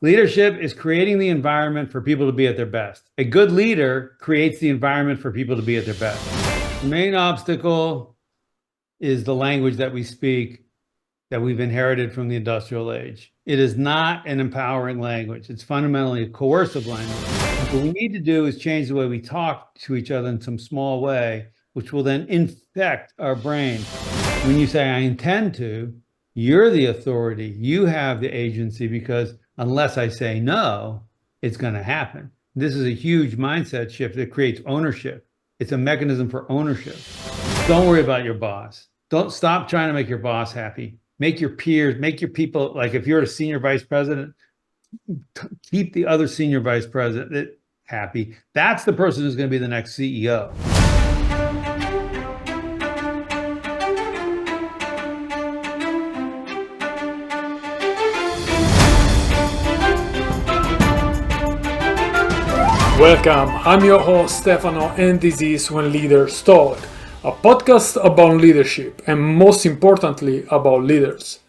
Leadership is creating the environment for people to be at their best. A good leader creates the environment for people to be at their best. The main obstacle is the language that we speak that we've inherited from the industrial age. It is not an empowering language. It's fundamentally a coercive language. What we need to do is change the way we talk to each other in some small way, which will then infect our brain. When you say, I intend to, you're the authority. You have the agency, because unless I say no, it's going to happen. This is a huge mindset shift that creates ownership. It's a mechanism for ownership. Don't worry about your boss. Don't stop trying to make your boss happy. Make your peers, make your people, like if you're a senior vice president, keep the other senior vice president happy. That's the person who's going to be the next CEO. Welcome, I'm your host Stefano, and this is When Leaders Talk, a podcast about leadership and most importantly about leaders.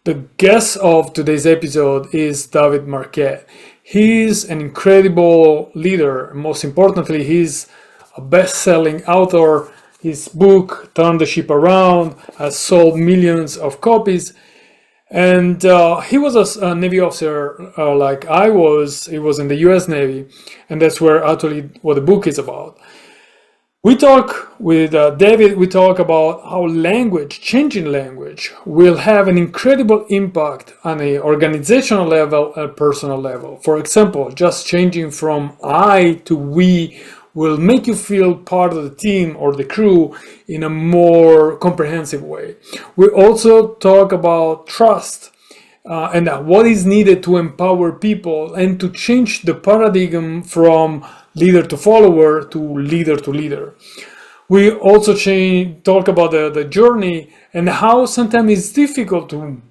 The guest of today's episode is David Marquet. He's an incredible leader. Most importantly, he's a best-selling author. His book, Turn the Ship Around, has sold millions of copies. And he was a Navy officer like I was. He was in the US Navy, and that's where actually what the book is about. We talk with David, we talk about how language, changing language, will have an incredible impact on an organizational level and personal level. For example, just changing from I to we will make you feel part of the team or the crew in a more comprehensive way. We also talk about trust and what is needed to empower people and to change the paradigm from leader to follower to leader. We also talk about the journey and how sometimes it's difficult to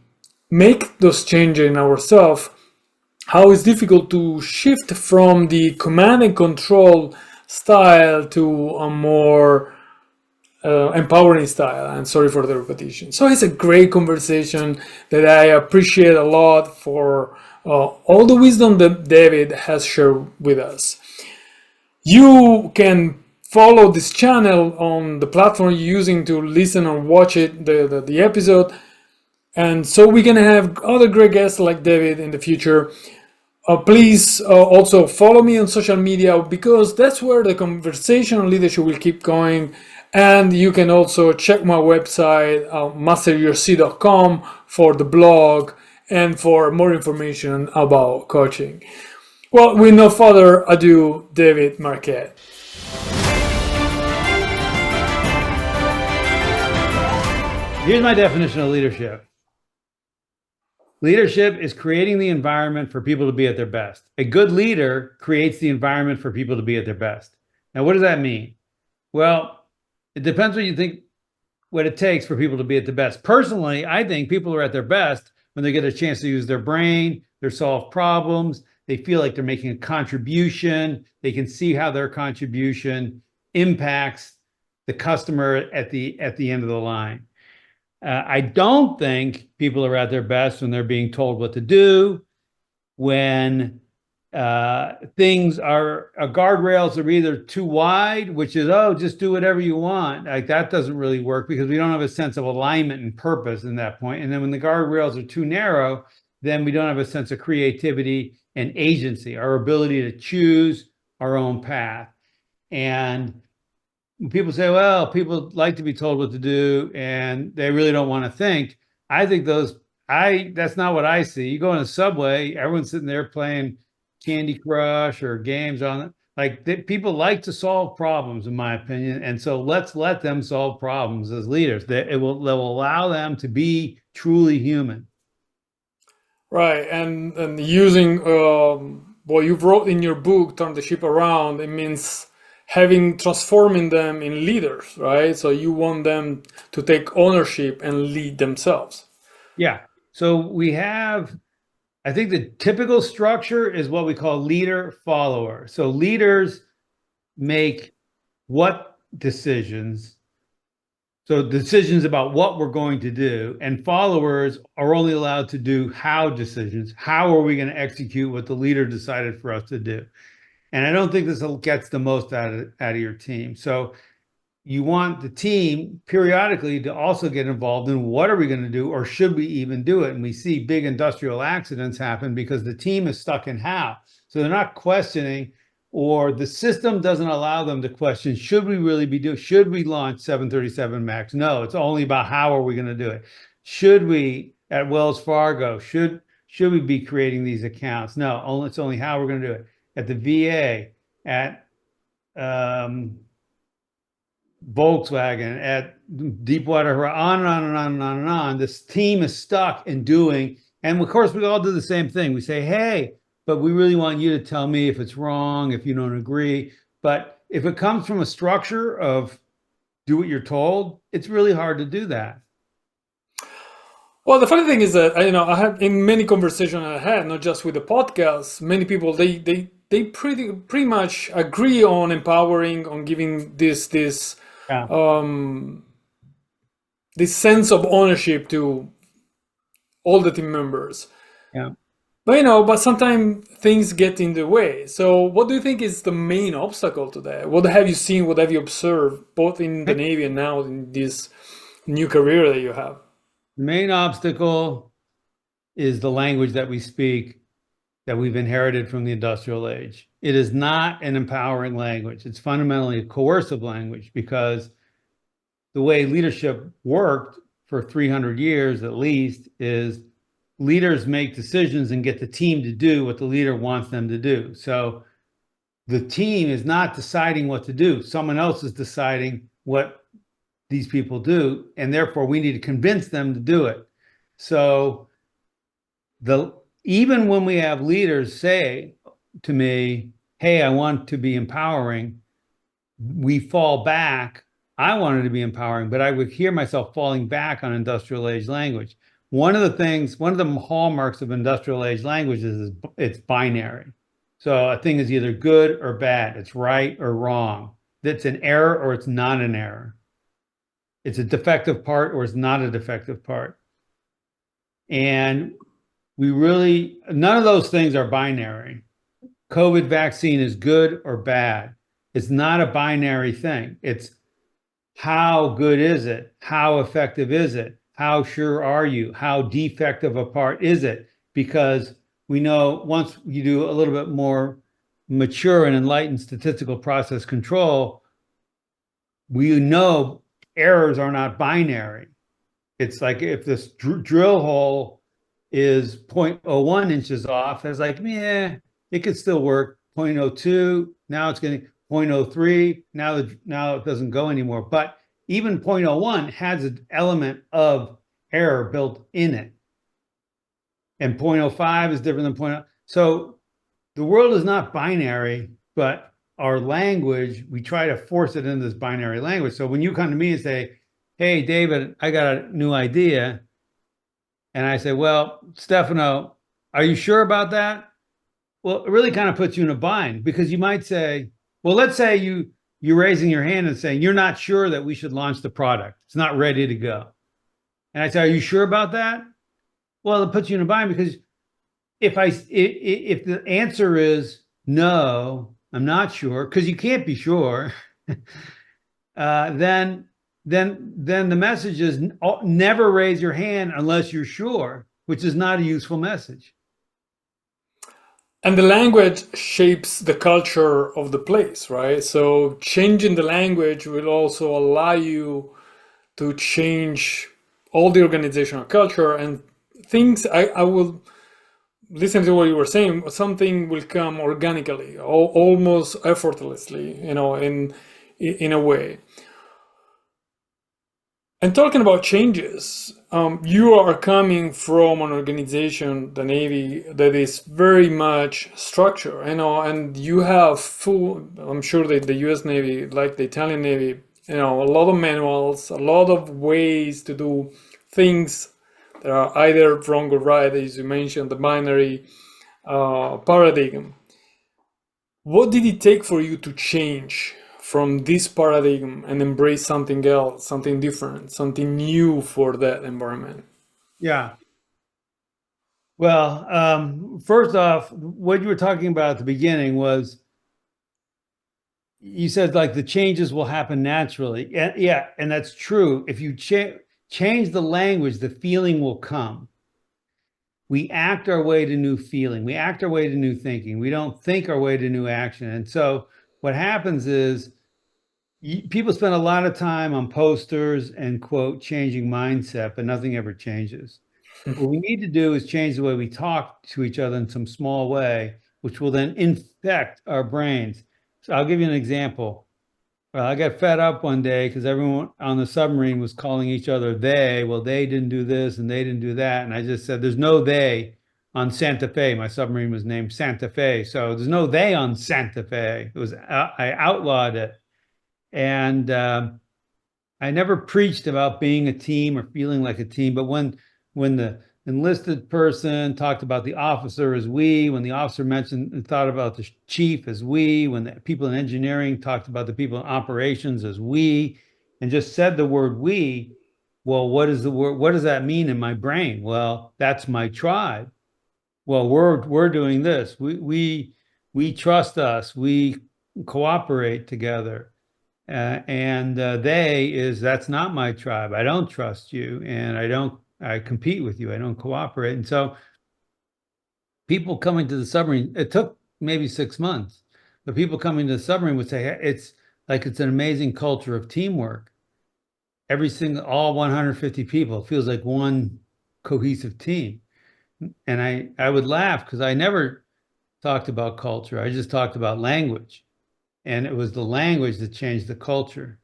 make those changes in ourselves, how it's difficult to shift from the command and control style to a more empowering style. I'm sorry for the repetition. So it's a great conversation that I appreciate a lot for all the wisdom that David has shared with us. You can follow this channel on the platform you're using to listen or watch it, the episode. And so we're going to have other great guests like David in the future. Please also follow me on social media, because that's where the conversation on leadership will keep going. And you can also check my website, masteryourc.com, for the blog and for more information about coaching. Well, with no further ado, David Marquet. Here's my definition of leadership. Leadership is creating the environment for people to be at their best. A good leader creates the environment for people to be at their best. Now, what does that mean? Well, it depends what it takes for people to be at the best. Personally, I think people are at their best when they get a chance to use their brain, they solve problems, they feel like they're making a contribution, they can see how their contribution impacts the customer at the end of the line. I don't think people are at their best when they're being told what to do, when things are guardrails are either too wide, which is, oh, just do whatever you want. Like that doesn't really work, because we don't have a sense of alignment and purpose in that point. And then when the guardrails are too narrow, then we don't have a sense of creativity and agency, our ability to choose our own path. And when people say, well, people like to be told what to do and they really don't want to think, I think that's not what I see. You go in a subway, everyone's sitting there playing Candy Crush or games on it. Like people like to solve problems, in my opinion. And so let's let them solve problems as leaders. That will allow them to be truly human. Right, and using what you wrote in your book, Turn the Ship Around, it means transforming them in leaders, right? So you want them to take ownership and lead themselves. Yeah. So we have, I think the typical structure is what we call leader follower. So leaders make what decisions So decisions about what we're going to do, and followers are only allowed to do how decisions. How are we going to execute what the leader decided for us to do? And I don't think this gets the most out of your team. So you want the team periodically to also get involved in what are we going to do, or should we even do it? And we see big industrial accidents happen because the team is stuck in how. So they're not questioning, or the system doesn't allow them to question, should we really be doing, should we launch 737 MAX? No, it's only about how are we going to do it. Should we, at Wells Fargo, should we be creating these accounts? No, it's only how we're going to do it. At the VA, at Volkswagen, at Deepwater Horizon, on and on and on and on and on. This team is stuck in doing, and of course we all do the same thing. We say, hey, but we really want you to tell me if it's wrong, if you don't agree. But if it comes from a structure of do what you're told, it's really hard to do that. Well, the funny thing is that I had in many conversations I had, not just with the podcast, many people they pretty much agree on empowering, on giving this Yeah. this sense of ownership to all the team members. Yeah. But sometimes things get in the way. So what do you think is the main obstacle to that? What have you seen? What have you observed, both in the Navy and now in this new career that you have? The main obstacle is the language that we speak, that we've inherited from the industrial age. It is not an empowering language. It's fundamentally a coercive language, because the way leadership worked for 300 years at least is leaders make decisions and get the team to do what the leader wants them to do. So the team is not deciding what to do. Someone else is deciding what these people do, and therefore we need to convince them to do it. So even when we have leaders say to me, hey, I want to be empowering, we fall back. I wanted to be empowering, but I would hear myself falling back on industrial age language. One of the hallmarks of industrial age languages is it's binary. So a thing is either good or bad. It's right or wrong. It's an error or it's not an error. It's a defective part or it's not a defective part. And none of those things are binary. COVID vaccine is good or bad. It's not a binary thing. It's how good is it? How effective is it? How sure are you? How defective a part is it? Because we know once you do a little bit more mature and enlightened statistical process control, we know errors are not binary. It's like if this drill hole is 0.01 inches off, it's like, yeah, it could still work. 0.02, now it's getting 0.03, now it doesn't go anymore. But even 0.01 has an element of error built in it. And 0.05 is different than 0.0. So the world is not binary, but our language, we try to force it into this binary language. So when you come to me and say, hey, David, I got a new idea. And I say, well, Stefano, are you sure about that? Well, it really kind of puts you in a bind, because you might say, well, let's say you're raising your hand and saying, you're not sure that we should launch the product. It's not ready to go. And I say, are you sure about that? Well, it puts you in a bind, because if the answer is no, I'm not sure, because you can't be sure, then the message is never raise your hand unless you're sure, which is not a useful message. And the language shapes the culture of the place, right? So changing the language will also allow you to change all the organizational culture and things. I will listen to what you were saying. Something will come organically, almost effortlessly, in a way. And talking about changes, you are coming from an organization, the Navy, that is very much structured, and you have full, I'm sure that the US Navy, like the Italian Navy, a lot of manuals, a lot of ways to do things that are either wrong or right, as you mentioned, the binary paradigm. What did it take for you to change from this paradigm and embrace something else, something different, something new for that environment? Yeah. Well, first off, what you were talking about at the beginning was you said like the changes will happen naturally. Yeah, and that's true. If you change the language, the feeling will come. We act our way to new feeling. We act our way to new thinking. We don't think our way to new action. And so what happens is people spend a lot of time on posters and quote changing mindset, but nothing ever changes. What we need to do is change the way we talk to each other in some small way, which will then infect our brains. So I'll give you an example. I got fed up one day because everyone on the submarine was calling each other they. Well, they didn't do this and they didn't do that. And I just said, there's no they on Santa Fe. My submarine was named Santa Fe. So there's no they on Santa Fe. It was, I outlawed it. And I never preached about being a team or feeling like a team, but when the enlisted person talked about the officer as we, when the officer mentioned and thought about the chief as we, when the people in engineering talked about the people in operations as we, and just said the word we, well, what is the word? What does that mean in my brain? Well, that's my tribe. Well, we're doing this. We trust us. We cooperate together. And they is that's not my tribe. I don't trust you, and I compete with you. I don't cooperate. And so people coming to the submarine, it took maybe 6 months, but people coming to the submarine would say "Hey, it's an amazing culture of teamwork. All 150 people, it feels like one cohesive team. And I would laugh because I never talked about culture. I just talked about language. And it was the language that changed the culture.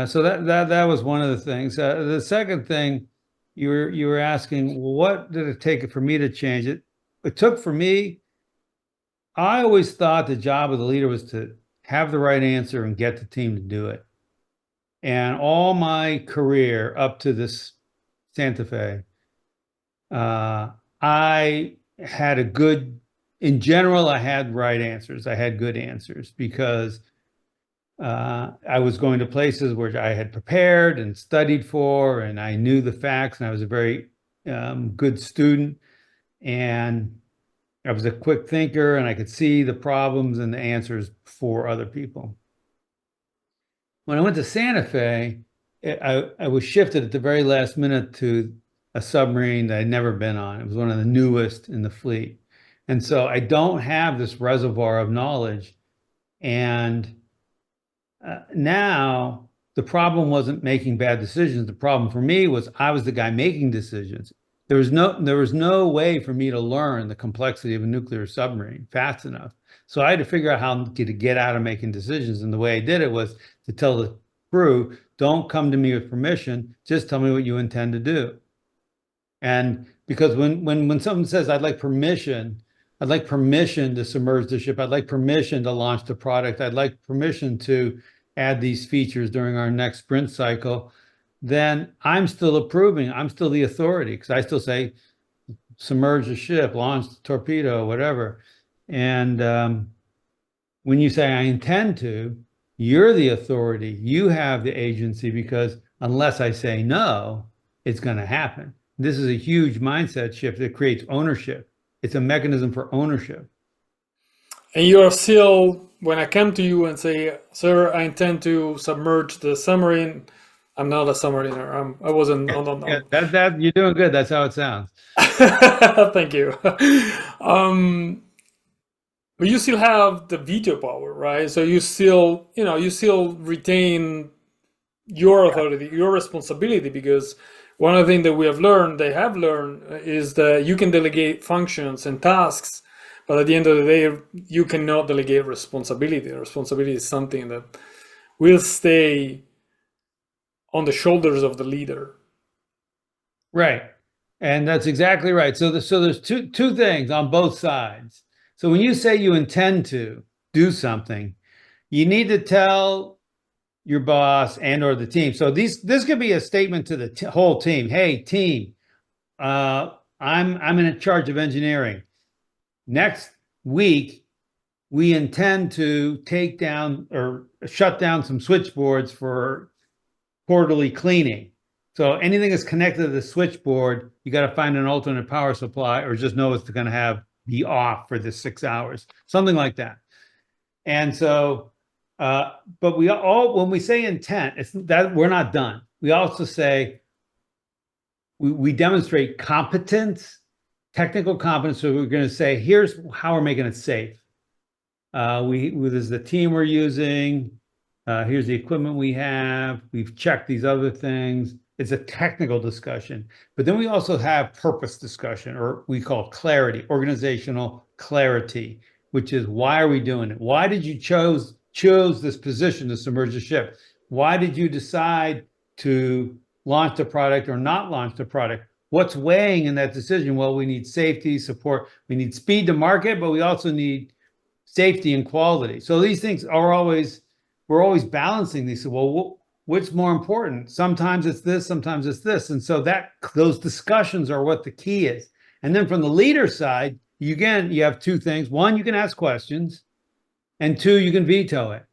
So that was one of the things. The second thing you were asking, well, what did it take for me to change it? It took for me. I always thought the job of the leader was to have the right answer and get the team to do it. And all my career up to this Santa Fe, I had in general, I had right answers. I had good answers because I was going to places where I had prepared and studied for, and I knew the facts, and I was a very good student, and I was a quick thinker, and I could see the problems and the answers for other people. When I went to Santa Fe, I was shifted at the very last minute to a submarine that I'd never been on. It was one of the newest in the fleet. And so I don't have this reservoir of knowledge. And now the problem wasn't making bad decisions. The problem for me was I was the guy making decisions. There was no way for me to learn the complexity of a nuclear submarine fast enough. So I had to figure out how to get out of making decisions. And the way I did it was to tell the crew, don't come to me with permission, just tell me what you intend to do. And because when someone says, I'd like permission to submerge the ship, I'd like permission to launch the product, I'd like permission to add these features during our next sprint cycle, then I'm still approving. I'm still the authority because I still say submerge the ship, launch the torpedo, whatever. And when you say I intend to, you're the authority. You have the agency because unless I say no, it's going to happen. This is a huge mindset shift that creates ownership. It's a mechanism for ownership. And you are still, when I come to you and say, sir, I intend to submerge the submarine, I'm not a submariner. I wasn't. Yeah, that you're doing good. That's how it sounds. Thank you. But you still have the veto power, right? So you still, you still retain your authority, your responsibility, because one of the things that they have learned, is that you can delegate functions and tasks, but at the end of the day, you cannot delegate responsibility. Responsibility is something that will stay on the shoulders of the leader. Right. And that's exactly right. So there's two things on both sides. So when you say you intend to do something, you need to tell your boss and or the team. So this could be a statement to the whole team. Hey, team, I'm in charge of engineering. Next week, we intend to take down or shut down some switchboards for quarterly cleaning. So anything that's connected to the switchboard, you got to find an alternate power supply or just know it's going to be off for the 6 hours, something like that. And so, but when we say intent, it's that we're not done. We also say we demonstrate competence, technical competence. So we're going to say, here's how we're making it safe. This is the team we're using. Here's the equipment we have. We've checked these other things. It's a technical discussion, but then we also have purpose discussion, or we call clarity, organizational clarity, which is why are we doing it? Why did you choose this position to submerge the ship? Why did you decide to launch the product or not launch the product? What's weighing in that decision? Well, we need safety, support. We need speed to market, but we also need safety and quality. So these things we're always balancing these. So, well, what's more important? Sometimes it's this, sometimes it's this. And so those discussions are what the key is. And then from the leader side, you have two things. One, you can ask questions, and two, you can veto it.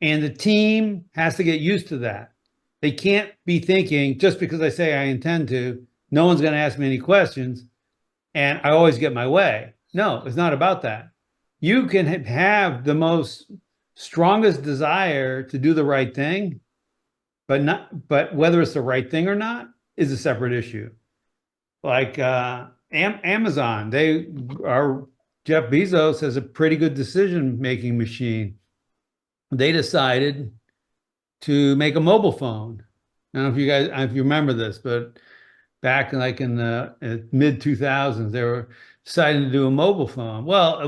And the team has to get used to that. They can't be thinking, just because I say I intend to, no one's going to ask me any questions, and I always get my way. No, it's not about that. You can have the most strongest desire to do the right thing, but whether it's the right thing or not is a separate issue. Like Amazon, Jeff Bezos has a pretty good decision-making machine. They decided to make a mobile phone. I don't know if you remember this, but back in the mid 2000s, they were deciding to do a mobile phone. Well, it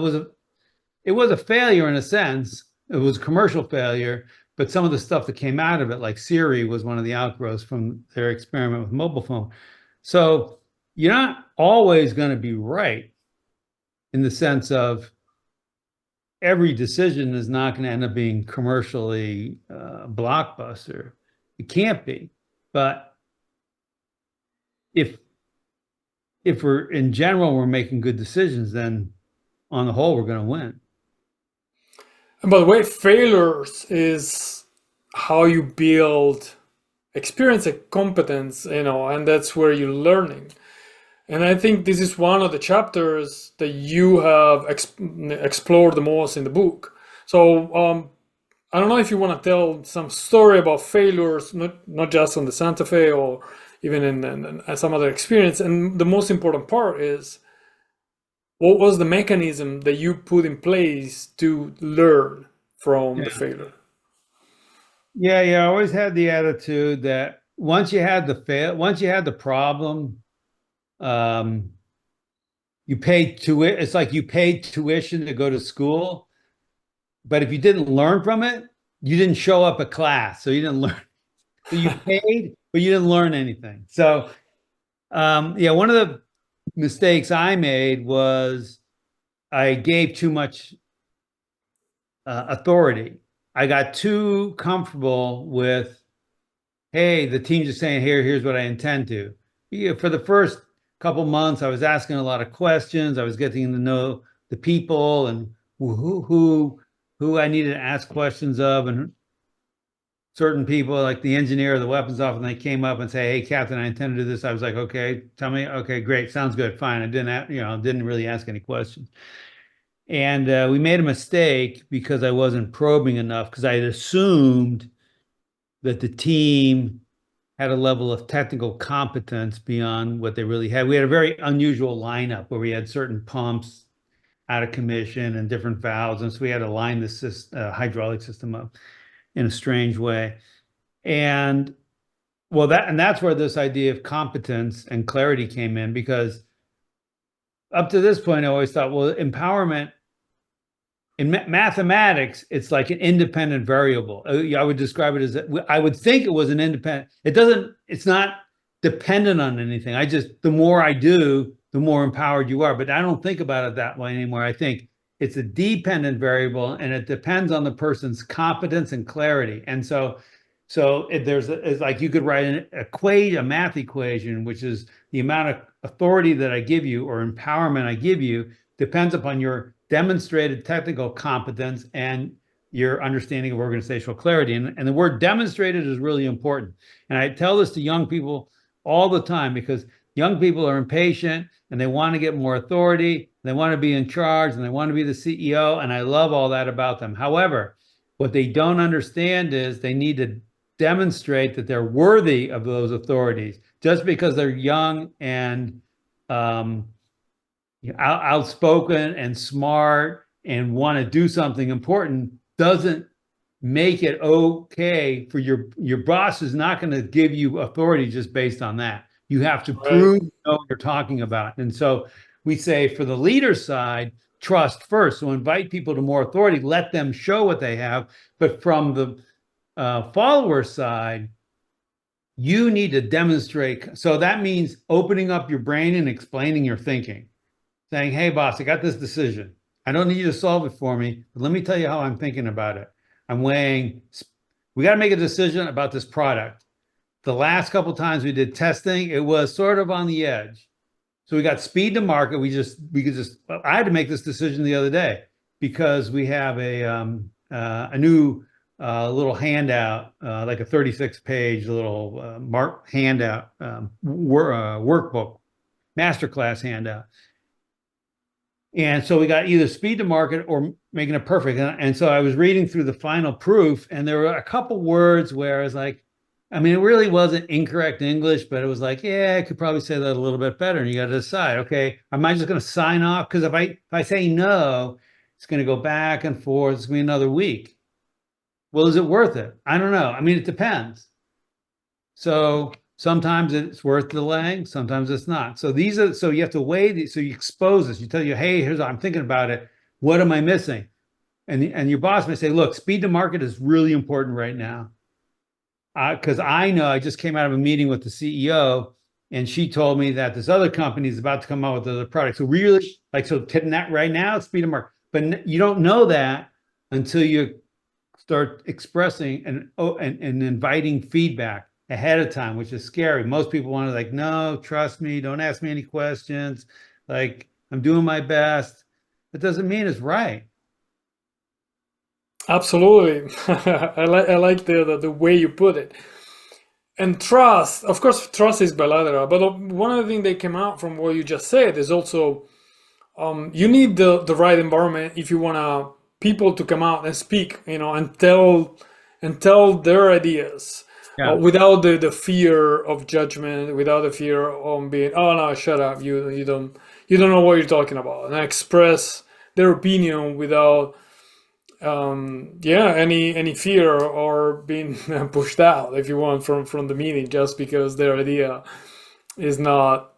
was a failure in a sense. It was a commercial failure, but some of the stuff that came out of it, like Siri, was one of the outgrowths from their experiment with mobile phone. So you're not always going to be right in the sense of every decision is not going to end up being commercially blockbuster. It can't be. But if in general we're making good decisions, then on the whole we're going to win. And by the way, failures is how you build experience and competence, and that's where you're learning. And I think this is one of the chapters that you have explored the most in the book. So I don't know if you want to tell some story about failures, not just on the Santa Fe or even in some other experience. And the most important part is, what was the mechanism that you put in place to learn from the failure? Yeah, I always had the attitude that once you had the problem, it's like you paid tuition to go to school, but if you didn't learn from it, you didn't show up at class, so you didn't learn. So you paid, but you didn't learn anything. So, one of the mistakes I made was I gave too much authority. I got too comfortable with, hey, the team just saying, here's what I intend to. For the first couple months, I was asking a lot of questions. I was getting to know the people and who I needed to ask questions of, and certain people, like the engineer or the weapons officer, they came up and say, "Hey, Captain, I intend to do this." I was like, "Okay, tell me." "Okay, great, sounds good, fine." I didn't really ask any questions. And we made a mistake because I wasn't probing enough, because I had assumed that the team had a level of technical competence beyond what they really had. We had a very unusual lineup where we had certain pumps out of commission and different valves, and so we had to line the hydraulic system up in a strange way. And that's where this idea of competence and clarity came in, because up to this point, I always thought, well, empowerment in mathematics, it's like an independent variable. I would describe it as, I would think it was an independent. It's not dependent on anything. The more I do, the more empowered you are. But I don't think about it that way anymore. I think it's a dependent variable, and it depends on the person's competence and clarity. And it's like you could write a math equation, which is the amount of authority that I give you or empowerment I give you depends upon your demonstrated technical competence and your understanding of organizational clarity. And the word demonstrated is really important. And I tell this to young people all the time because young people are impatient and they want to get more authority. They want to be in charge and they want to be the CEO. And I love all that about them. However, what they don't understand is they need to demonstrate that they're worthy of those authorities. Just because they're young and outspoken and smart and want to do something important doesn't make it okay for your boss is not going to give you authority just based on that. You have to prove you know what you're talking about. And so we say for the leader side, trust first. So invite people to more authority, let them show what they have. But from the follower side, you need to demonstrate. So that means opening up your brain and explaining your thinking, saying, hey, boss, I got this decision. I don't need you to solve it for me, but let me tell you how I'm thinking about it. I'm weighing, we got to make a decision about this product. The last couple of times we did testing, it was sort of on the edge. So we got speed to market. I had to make this decision the other day because we have a new little handout, like a 36-page little handout, workbook, masterclass handout. And so we got either speed to market or making it perfect. And so I was reading through the final proof, and there were a couple words where I was like, I mean, it really wasn't incorrect English, but it was like, yeah, I could probably say that a little bit better. And you got to decide, okay, am I just going to sign off? Because if I say no, it's going to go back and forth. It's going to be another week. Well, is it worth it? I don't know. I mean, it depends. So sometimes it's worth delaying, sometimes it's not. So you have to weigh these. So you expose this. You tell you, hey, I'm thinking about it. What am I missing? And your boss may say, look, speed to market is really important right now. Because I know I just came out of a meeting with the CEO, and she told me that this other company is about to come out with another product. So really, right now, it's speed to market. But you don't know that until you start expressing and inviting feedback ahead of time, which is scary. Most people want to no, trust me, don't ask me any questions. Like, I'm doing my best. It doesn't mean it's right. Absolutely. I like the way you put it. And trust, of course, trust is bilateral, but one of the things that came out from what you just said is also you need the right environment if you want people to come out and speak, and tell their ideas. Yeah. Without the fear of judgment, without the fear of being, oh no, shut up, you don't know what you're talking about, and express their opinion without any fear or being pushed out, if you want, from the meeting just because their idea is not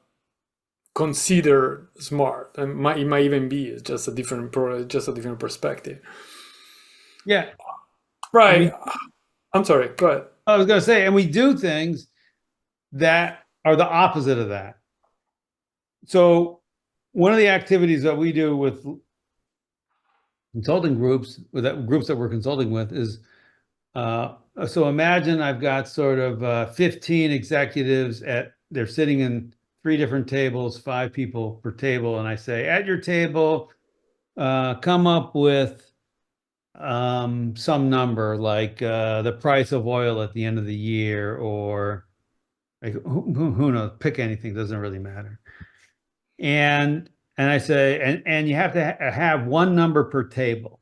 considered smart, and it might even be just a different perspective. Yeah. Right. I'm sorry, go ahead. I was going to say, and we do things that are the opposite of that. So one of the activities that we do with consulting groups, with groups that we're consulting with, is so imagine I've got sort of 15 executives they're sitting in 3 different tables, 5 people per table, and I say, at your table, come up with some number like the price of oil at the end of the year, or like, who knows, pick anything, doesn't really matter. And I say, and you have to have one number per table.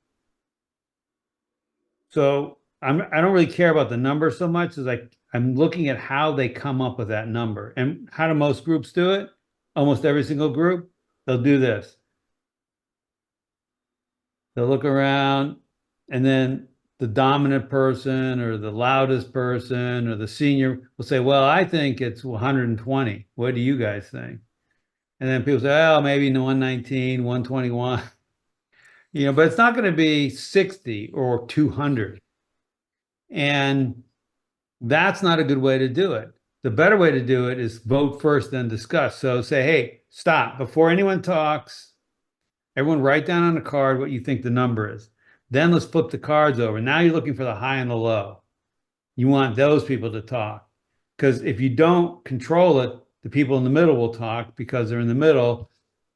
So I don't really care about the number so much as I'm looking at how they come up with that number. And how do most groups do it? Almost every single group, they'll do this. They'll look around, and then the dominant person or the loudest person or the senior will say, well, I think it's 120. What do you guys think? And then people say, oh, maybe 119, 121. But it's not going to be 60 or 200. And that's not a good way to do it. The better way to do it is vote first, then discuss. So say, hey, stop. Before anyone talks, everyone write down on a card what you think the number is. Then let's flip the cards over. Now you're looking for the high and the low. You want those people to talk. Because if you don't control it, the people in the middle will talk because they're in the middle.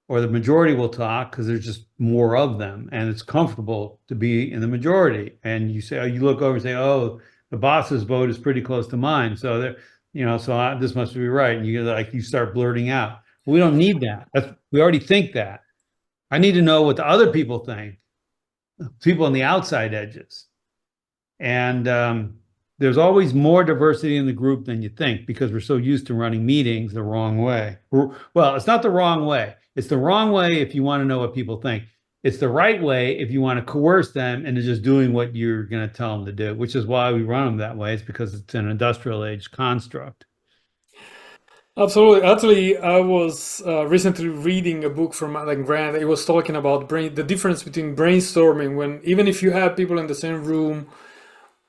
or the majority will talk because there's just more of them and it's comfortable to be in the majority. And you say, you look over and say, oh, the boss's vote is pretty close to mine. So there, this must be right. And you start blurting out. We don't need that. We already think that. I need to know what the other people think, people on the outside edges. And there's always more diversity in the group than you think because we're so used to running meetings the wrong way. Well, it's not the wrong way. It's the wrong way if you want to know what people think. It's the right way if you want to coerce them into just doing what you're going to tell them to do, which is why we run them that way. It's because it's an industrial age construct. Absolutely. Actually, I was recently reading a book from Alan Grant. It was talking about the difference between brainstorming when even if you have people in the same room,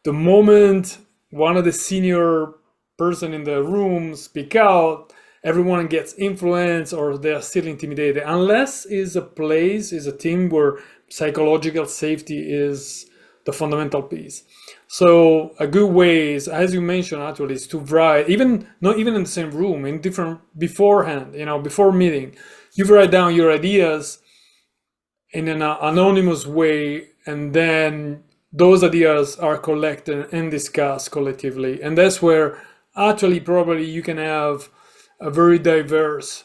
the moment one of the senior person in the room speak out, everyone gets influenced or they are still intimidated. Unless is a team where psychological safety is the fundamental piece. So a good way is, as you mentioned, actually, is to write, even not even in the same room, in different beforehand, before meeting, you write down your ideas in an anonymous way, and then those ideas are collected and discussed collectively. And that's where actually probably you can have a very diverse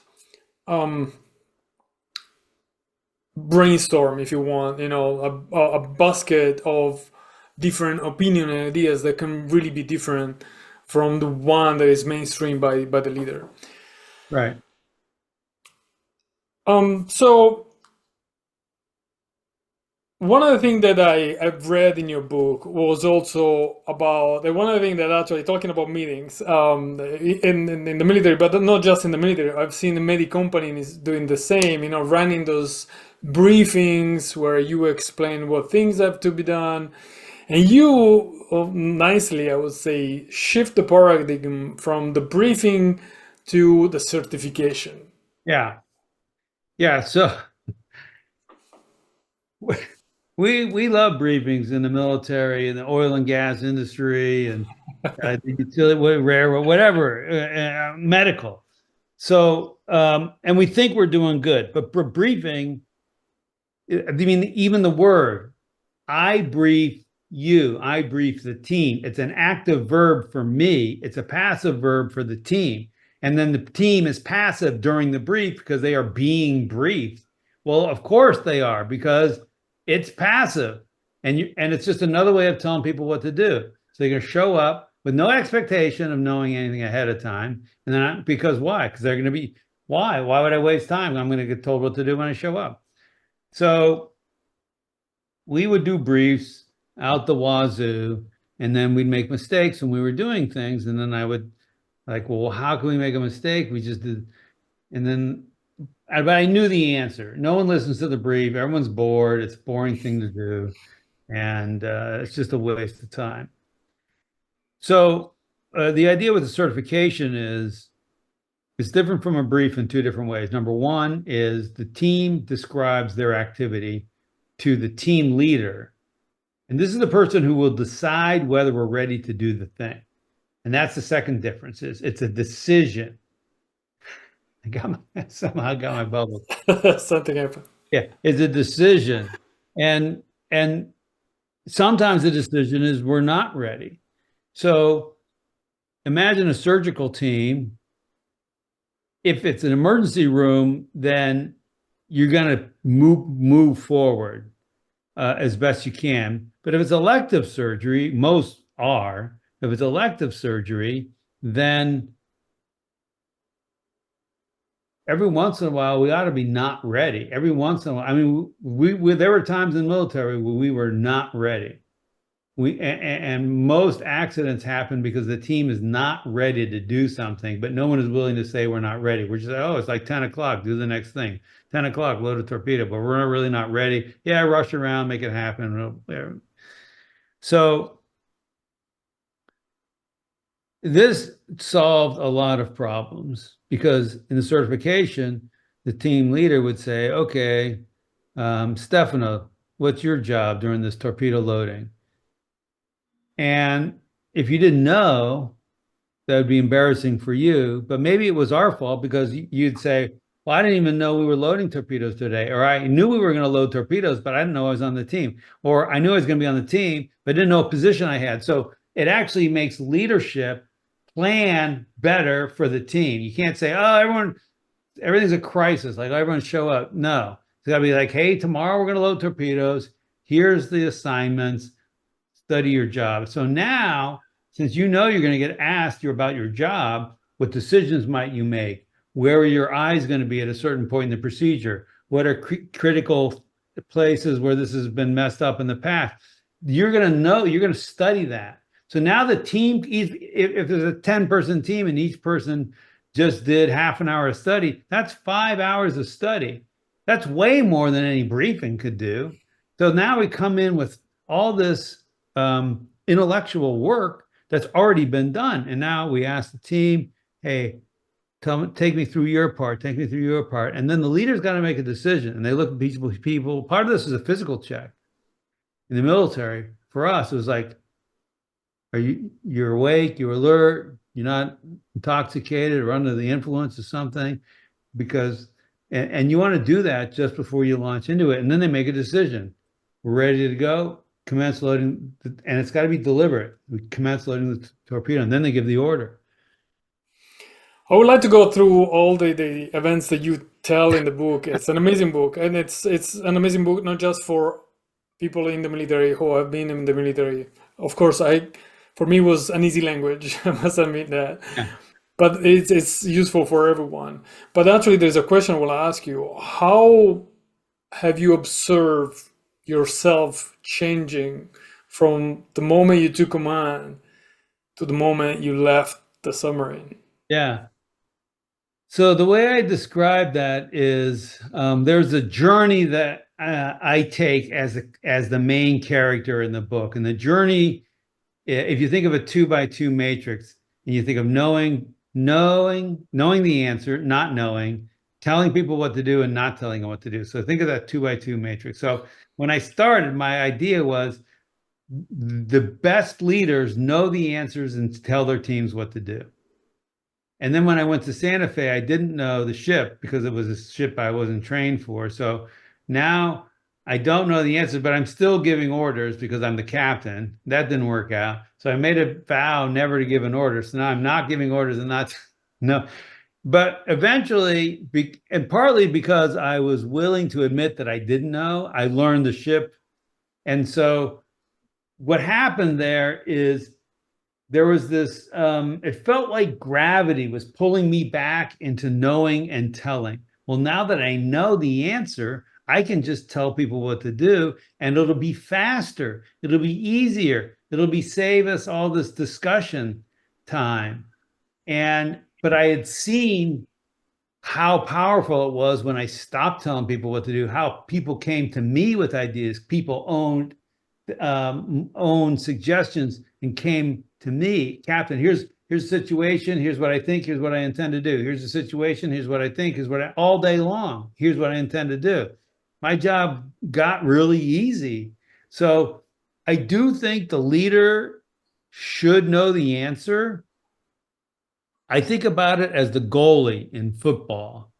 brainstorm, if you want, a basket of different opinion and ideas that can really be different from the one that is mainstream by the leader. Right. So one of the things that I've read in your book was also about one of the things that actually talking about meetings in the military, but not just in the military. I've seen many companies doing the same, running those briefings where you explain what things have to be done. And you nicely, I would say, shift the paradigm from the briefing to the certification. Yeah. Yeah. So we love briefings in the military and the oil and gas industry and the utility, railroad, whatever, medical. So, and we think we're doing good, but for briefing, I mean, even the word, I brief you, I brief the team. It's an active verb for me. It's a passive verb for the team. And then the team is passive during the brief because they are being briefed. Well, of course they are because it's passive. And it's just another way of telling people what to do. So they're going to show up with no expectation of knowing anything ahead of time. And then because why? Because they're going to be, why? Why would I waste time? I'm going to get told what to do when I show up. So we would do briefs out the wazoo, and then we'd make mistakes when we were doing things. And then I would well, how can we make a mistake? We just did. And then, but I knew the answer. No one listens to the brief. Everyone's bored. It's a boring thing to do. And it's just a waste of time. So the idea with the certification is it's different from a brief in two different ways. Number one is the team describes their activity to the team leader. And this is the person who will decide whether we're ready to do the thing. And that's the second difference is it's a decision. Somehow got my bubble. Something happened. Yeah, it's a decision. And sometimes the decision is we're not ready. So imagine a surgical team. If it's an emergency room, then you're going to move forward as best you can. But if it's elective surgery, most are. If it's elective surgery, then every once in a while we ought to be not ready. Every once in a while, I mean, we there were times in the military where we were not ready. And most accidents happen because the team is not ready to do something, but no one is willing to say we're not ready. We're just like, oh, it's like 10 o'clock, do the next thing. 10 o'clock, load a torpedo, but we're really not ready. Yeah, rush around, make it happen. So this solved a lot of problems because in the certification, the team leader would say, okay, Stefano, what's your job during this torpedo loading? And if you didn't know, that would be embarrassing for you, but maybe it was our fault because you'd say, Well, I didn't even know we were loading torpedoes today, or I knew we were going to load torpedoes, but I didn't know I was on the team, or I knew I was going to be on the team, but didn't know what position I had. So it actually makes leadership plan better for the team. You can't say, oh, everything's a crisis, like everyone show up. No, it's got to be like, hey, tomorrow we're going to load torpedoes. Here's the assignments. Study your job. So now, since you know you're going to get asked about your job, what decisions might you make? Where are your eyes going to be at a certain point in the procedure? What are critical places where this has been messed up in the past? You're going to know, you're going to study that. So now the team, if there's a 10-person team and each person just did half an hour of study, that's 5 hours of study. That's way more than any briefing could do. So now we come in with all this intellectual work that's already been done. And now we ask the team, hey, take me through your part, take me through your part. And then the leader's got to make a decision. And they look at people. Part of this is a physical check. In the military, for us, it was like, you're awake, you're alert, you're not intoxicated or under the influence of something, because and you want to do that just before you launch into it. And then they make a decision. We're ready to go, commence loading, and it's got to be deliberate. We commence loading the torpedo, and then they give the order. I would like to go through all the events that you tell in the book. It's an amazing book, and it's an amazing book not just for people in the military who have been in the military. Of course, for me it was an easy language. I must admit that. Yeah. But it's useful for everyone. But actually, there's a question I will ask you. How have you observed yourself changing from the moment you took command to the moment you left the submarine? Yeah. So the way I describe that is there's a journey that I take as the main character in the book, and the journey, if you think of a 2x2 matrix, and you think of knowing the answer, not knowing, telling people what to do and not telling them what to do. So think of that 2x2 matrix. So when I started, my idea was the best leaders know the answers and tell their teams what to do. And then when I went to Santa Fe, I didn't know the ship because it was a ship I wasn't trained for. So now I don't know the answers, but I'm still giving orders because I'm the captain. That didn't work out. So I made a vow never to give an order. So now I'm not giving orders and not, no. But eventually, and partly because I was willing to admit that I didn't know, I learned the ship. And so what happened there is there was this, it felt like gravity was pulling me back into knowing and telling. Well, now that I know the answer, I can just tell people what to do, and it'll be faster. It'll be easier. It'll save us all this discussion time. But I had seen how powerful it was when I stopped telling people what to do, how people came to me with ideas. People owned suggestions and came to me, Captain, here's the situation, here's what I think, here's what I intend to do. Here's the situation, here's what I think, all day long, here's what I intend to do. My job got really easy. So I do think the leader should know the answer. I think about it as the goalie in football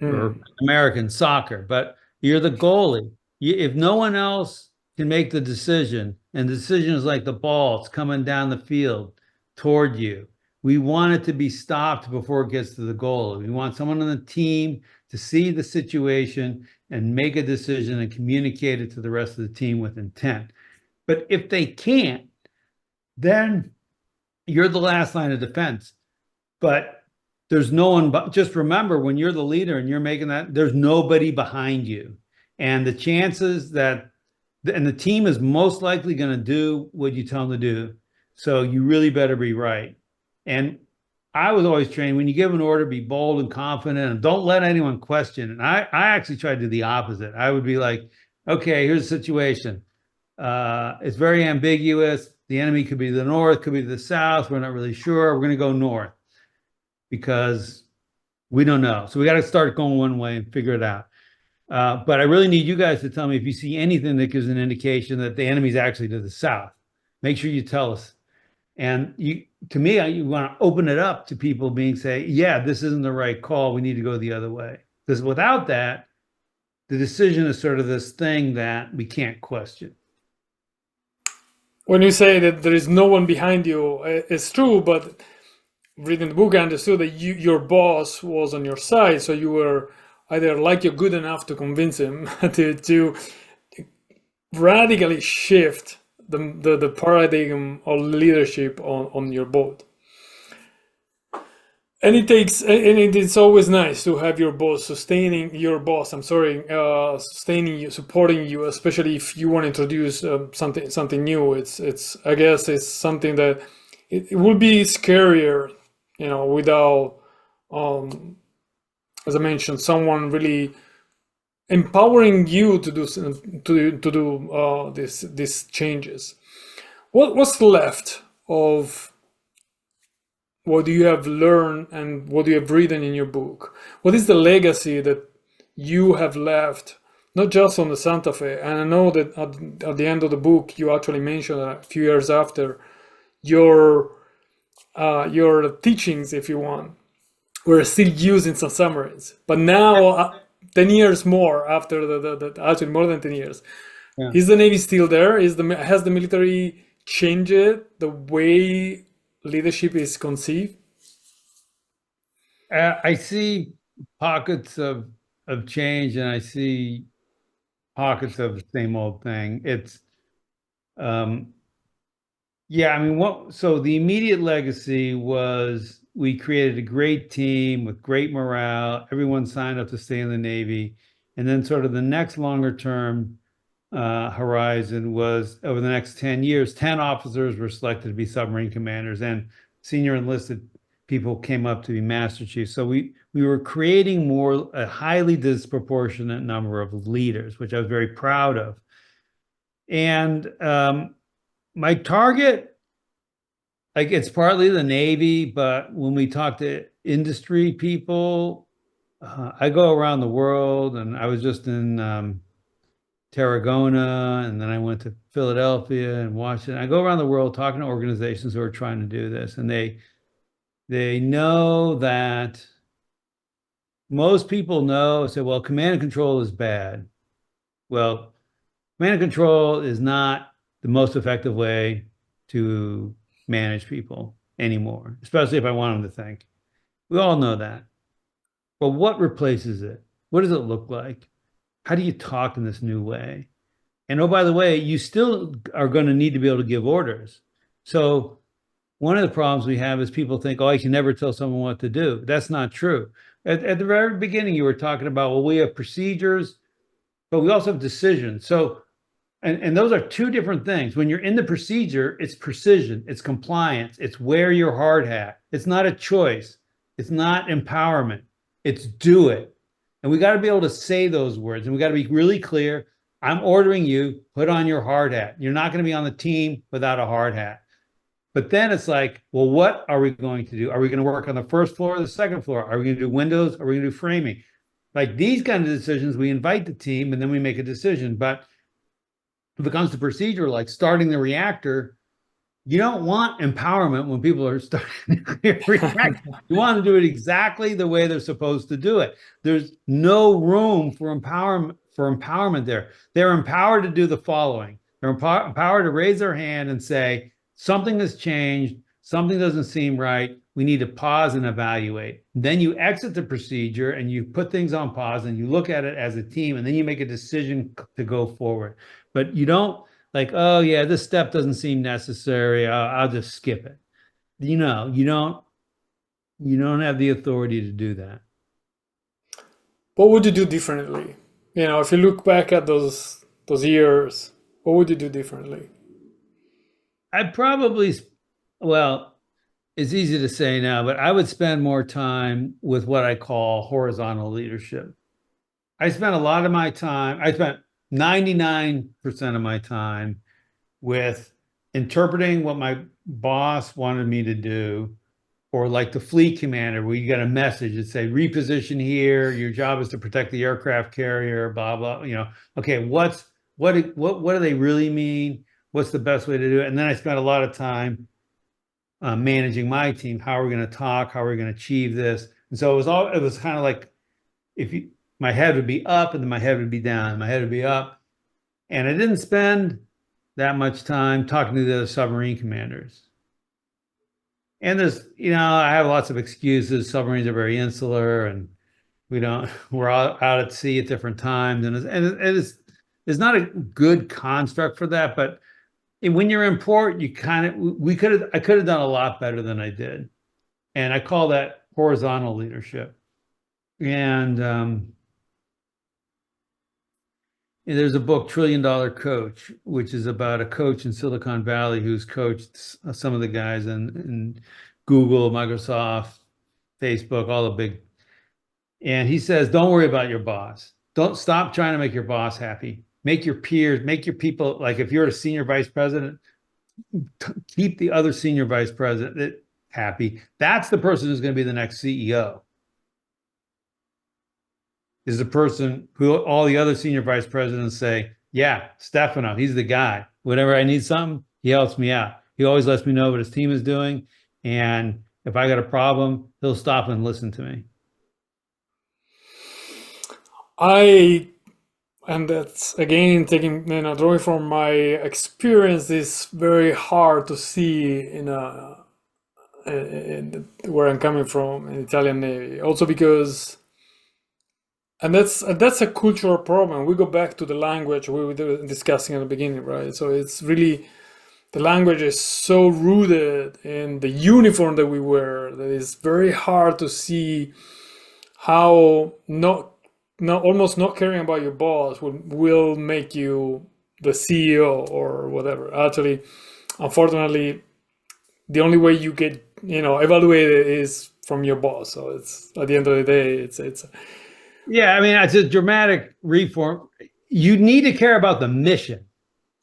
or American soccer, but you're the goalie. If no one else can make the decision, and the decision is like the ball, it's coming down the field toward you. We want it to be stopped before it gets to the goal. We want someone on the team to see the situation and make a decision and communicate it to the rest of the team with intent. But if they can't, then you're the last line of defense. But there's no one, but just remember, when you're the leader and you're making that, there's nobody behind you. And the chances that, and the team is most likely going to do what you tell them to do. So you really better be right. And I was always trained, when you give an order, be bold and confident and don't let anyone question. And I actually tried to do the opposite. I would be like, okay, here's the situation. It's very ambiguous. The enemy could be to the north, could be to the south. We're not really sure. We're going to go north because we don't know. So we got to start going one way and figure it out. But I really need you guys to tell me if you see anything that gives an indication that the enemy's actually to the south. Make sure you tell us. And to me, you want to open it up to people being say, yeah, this isn't the right call. We need to go the other way. Because without that, the decision is sort of this thing that we can't question. When you say that there is no one behind you, it's true, but reading the book, I understood that your boss was on your side, so you were either like you're good enough to convince him to radically shift the paradigm of leadership on your boat. And it's always nice to have your boss sustaining your boss. I'm sorry, sustaining you, supporting you, especially if you want to introduce something new. It's I guess it's something that it will be scarier, without, as I mentioned, someone really empowering you to do these changes. What's left of what you have learned and what you have written in your book? What is the legacy that you have left, not just on the Santa Fe? And I know that at the end of the book, you actually mentioned a few years after your teachings, if you want, were still used in some submarines. But now, 10 years more after actually more than 10 years, Yeah. is the Navy still there? Has the military changed the way leadership is conceived? I see pockets of change, and I see pockets of the same old thing. It's yeah, I mean, so the immediate legacy was we created a great team with great morale. Everyone signed up to stay in the Navy. And then sort of the next longer term horizon was over the next 10 years, 10 officers were selected to be submarine commanders, and senior enlisted people came up to be master chiefs. So we were creating a highly disproportionate number of leaders, which I was very proud of. And my target, like, it's partly the Navy, but when we talk to industry people, I go around the world, and I was just in Tarragona, and then I went to Philadelphia and Washington. I go around the world talking to organizations who are trying to do this, and they know that most people say, well, command and control is bad. Well, command and control is not the most effective way to manage people anymore, especially if I want them to think. We all know that. But what replaces it? What does it look like? How do you talk in this new way? And oh, by the way, you still are going to need to be able to give orders. So one of the problems we have is people think, oh, I can never tell someone what to do. That's not true. At the very beginning, you were talking about, well, we have procedures, but we also have decisions. So, and those are two different things. When you're in the procedure, it's precision, it's compliance, it's wear your hard hat. It's not a choice. It's not empowerment. It's do it. And we got to be able to say those words, and we got to be really clear. I'm ordering you, put on your hard hat. You're not going to be on the team without a hard hat. But then it's like, well, what are we going to do? Are we going to work on the first floor or the second floor? Are we going to do windows? Are we going to do framing? Like these kind of decisions, we invite the team and then we make a decision. But if it comes to procedure, like starting the reactor, you don't want empowerment when people are starting a nuclear reactor. You want to do it exactly the way they're supposed to do it. There's no room for empowerment there. They're empowered to do the following. They're empowered to raise their hand and say, something has changed, something doesn't seem right, we need to pause and evaluate. Then you exit the procedure and you put things on pause and you look at it as a team, and then you make a decision to go forward. But you don't like, oh yeah, this step doesn't seem necessary, I'll just skip it. You don't have the authority to do that. What would you do differently? If you look back at those years, what would you do differently? I'd probably, well, it's easy to say now, but I would spend more time with what I call horizontal leadership. I spent 99% of my time with interpreting what my boss wanted me to do, or like the fleet commander, where you got a message that say, reposition here, your job is to protect the aircraft carrier, blah, blah, okay, what do they really mean? What's the best way to do it? And then I spent a lot of time managing my team. How are we going to talk? How are we going to achieve this? And so it was kind of like if you, my head would be up and then my head would be down. My head would be up. And I didn't spend that much time talking to the other submarine commanders. And I have lots of excuses. Submarines are very insular and we're out at sea at different times. It's not a good construct for that. But when you're in port, I could have done a lot better than I did. And I call that horizontal leadership. And there's a book, Trillion Dollar Coach, which is about a coach in Silicon Valley who's coached some of the guys in Google, Microsoft, Facebook, all the big. And he says, don't worry about your boss. Don't stop trying to make your boss happy. Make your peers, make your people, like if you're a senior vice president, keep the other senior vice president happy. That's the person who's going to be the next CEO. Is the person who all the other senior vice presidents say, yeah, Stefano, he's the guy. Whenever I need something, he helps me out. He always lets me know what his team is doing. And if I got a problem, he'll stop and listen to me. And that's again taking, drawing from my experience, is very hard to see where I'm coming from in Italian Navy. Also because, and that's a cultural problem. We go back to the language we were discussing at the beginning, right? So it's really, the language is so rooted in the uniform that we wear that it's very hard to see how almost not caring about your boss will make you the CEO or whatever. Actually, unfortunately, the only way you get evaluated is from your boss. So it's, at the end of the day, it's Yeah, I mean, it's a dramatic reform. You need to care about the mission.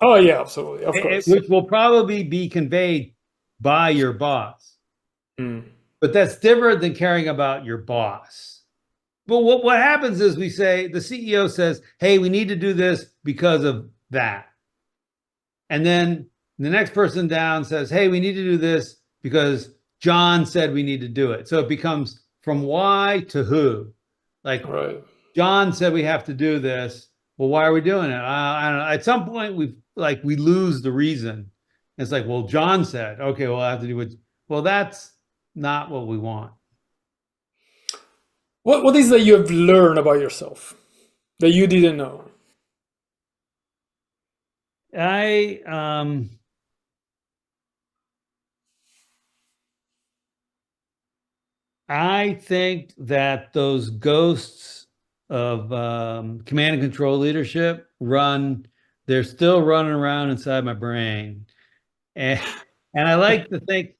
Oh yeah, absolutely, of course. Which will probably be conveyed by your boss. Mm. But that's different than caring about your boss. But what happens is the CEO says, hey, we need to do this because of that. And then the next person down says, hey, we need to do this because John said we need to do it. So it becomes from why to who. Like, right. John said we have to do this. Well, why are we doing it? I don't know. At some point, we lose the reason. It's like, well, John said, okay, well, I have to do it. Well, that's not what we want. What is that you have learned about yourself that you didn't know? I think that those ghosts of command and control leadership they're still running around inside my brain. And I like to think,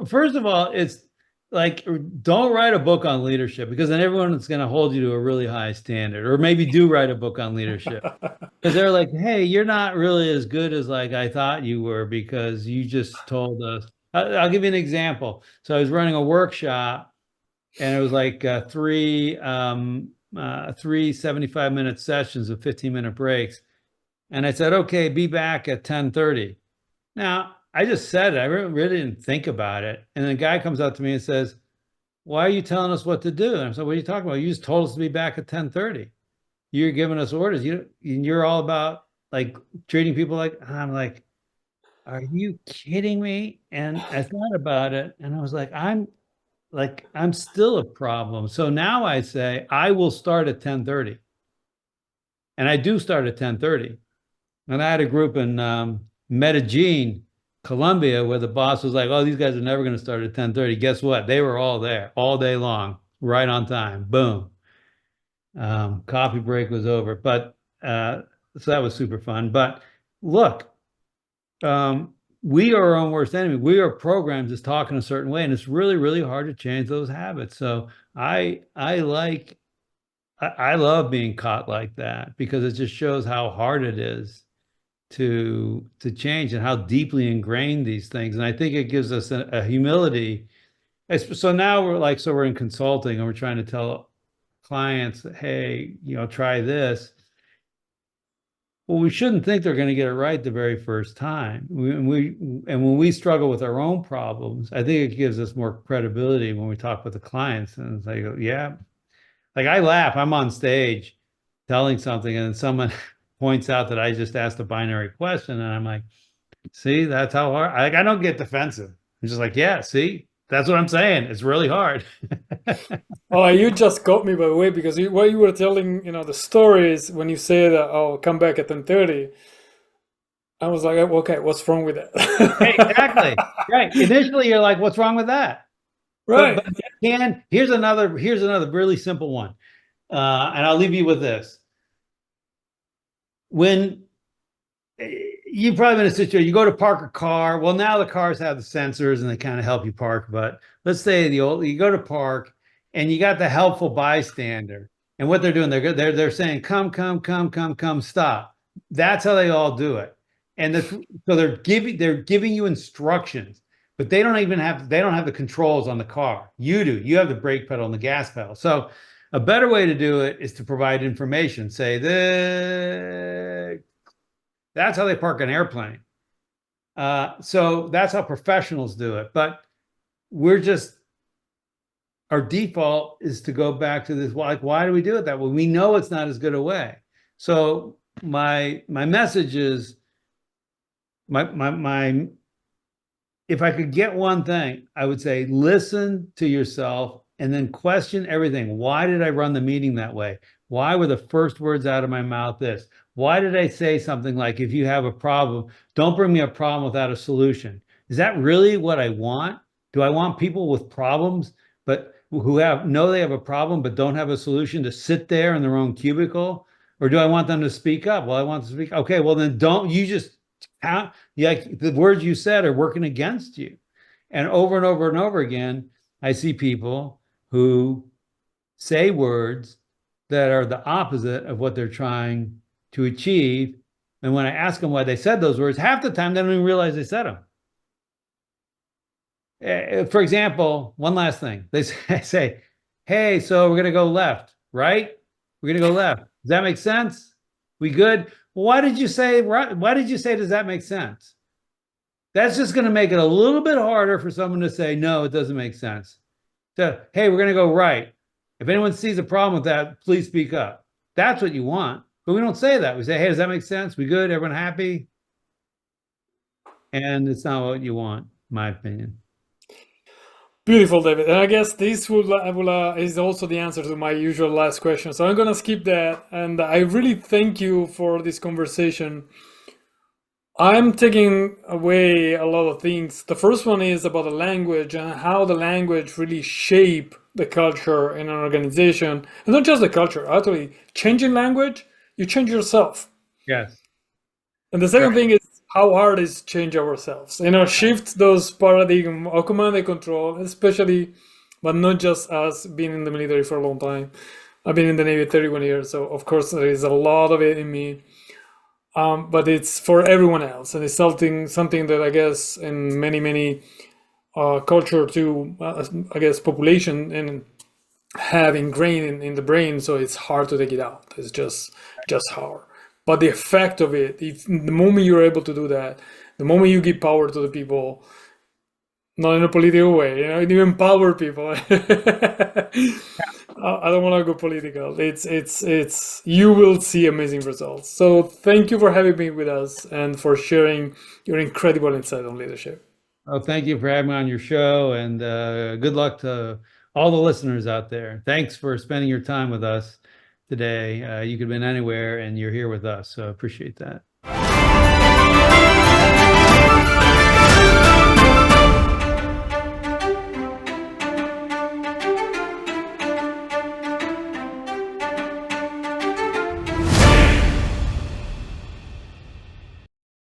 first of all, it's like, don't write a book on leadership, because then everyone's going to hold you to a really high standard. Or maybe do write a book on leadership, because they're like, hey, you're not really as good as like I thought you were, because you just told us. I'll give you an example. So I was running a workshop, and it was like three 75-minute sessions of 15-minute breaks. And I said, okay, be back at 10:30. Now, I just said it. I really didn't think about it. And the guy comes up to me and says, why are you telling us what to do? And I said, what are you talking about? You just told us to be back at 10:30. You're giving us orders. You're all about like treating people like, I'm like, are you kidding me? And I thought about it, and I was like, I'm still a problem. So now I say, I will start at 10:30. And I do start at 10:30. And I had a group in Medellin, Colombia, where the boss was like, oh, these guys are never going to start at 10:30. Guess what? They were all there all day long, right on time. Boom. Coffee break was over. But so that was super fun. But look, we are our own worst enemy. We are programmed to talk in a certain way, and it's really, really hard to change those habits. So I love being caught like that, because it just shows how hard it is to change and how deeply ingrained these things. And I think it gives us a humility. So now we're in consulting, and we're trying to tell clients, hey, try this. Well, we shouldn't think they're going to get it right the very first time. And when we struggle with our own problems, I think it gives us more credibility when we talk with the clients. And it's like, yeah, like I laugh. I'm on stage telling something, and then someone points out that I just asked a binary question, and I'm like, see, that's how hard. I don't get defensive. I'm just like, yeah, see, that's what I'm saying. It's really hard. Oh, you just got me by the way because what you were telling, the stories when you say that, oh, come back at 10:30. I was like, okay, what's wrong with Exactly. that? Right. Initially, you're like, what's wrong with that? But Right. here's another really simple one. And I'll leave you with this. When you've probably been in a situation, you go to park a car. Well, now the cars have the sensors and they kind of help you park. But let's say you go to park and you got the helpful bystander. And what they're doing, they're saying, come, come, come, come, come, stop. That's how they all do it. So they're giving you instructions, but they don't have the controls on the car. You do. You have the brake pedal and the gas pedal. So a better way to do it is to provide information. Say this. That's how they park an airplane. So that's how professionals do it. But we're just our default is to go back to this. Like, why do we do it that way? We know it's not as good a way. So my message is my if I could get one thing, I would say listen to yourself and then question everything. Why did I run the meeting that way? Why were the first words out of my mouth this? Why did I say something like, if you have a problem, don't bring me a problem without a solution? Is that really what I want? Do I want people with problems, but who know they have a problem, but don't have a solution to sit there in their own cubicle? Or do I want them to speak up? Well, I want to speak. Okay, well, then don't you just yeah, the words you said are working against you. And over again, I see people who say words that are the opposite of what they're trying to achieve. And when I ask them why they said those words, half the time they don't even realize they said them. For example, one last thing. They say, hey, so we're going to go left, right? We're going to go left. Does that make sense? We good? Well, why did you say right? Why did you say, does that make sense? That's just going to make it a little bit harder for someone to say, no, it doesn't make sense. So, hey, we're going to go right. If anyone sees a problem with that, please speak up. That's what you want. But we don't say that. We say, hey, does that make sense? We good? Everyone happy? And it's not what you want, in my opinion. Beautiful, David. And I guess this is also the answer to my usual last question. So I'm going to skip that. And I really thank you for this conversation. I'm taking away a lot of things. The first one is about the language and how the language really shape the culture in an organization. And not just the culture, actually changing language, you change yourself. Yes. And the second thing is how hard is change ourselves. Shift those paradigm of command and control, especially, but not just us being in the military for a long time. I've been in the Navy 31 years, so of course there is a lot of it in me. But it's for everyone else, and it's something that I guess in many culture too, I guess population and have ingrained in the brain, so it's hard to take it out. It's just hard. But the effect of it, if the moment you're able to do that, the moment you give power to the people, not in a political way, you empower people. I don't want to go political. It's you will see amazing results. So thank you for having me with us and for sharing your incredible insight on leadership. Oh, thank you for having me on your show, and good luck to all the listeners out there. Thanks for spending your time with us today. You could have been anywhere, and you're here with us, so appreciate that.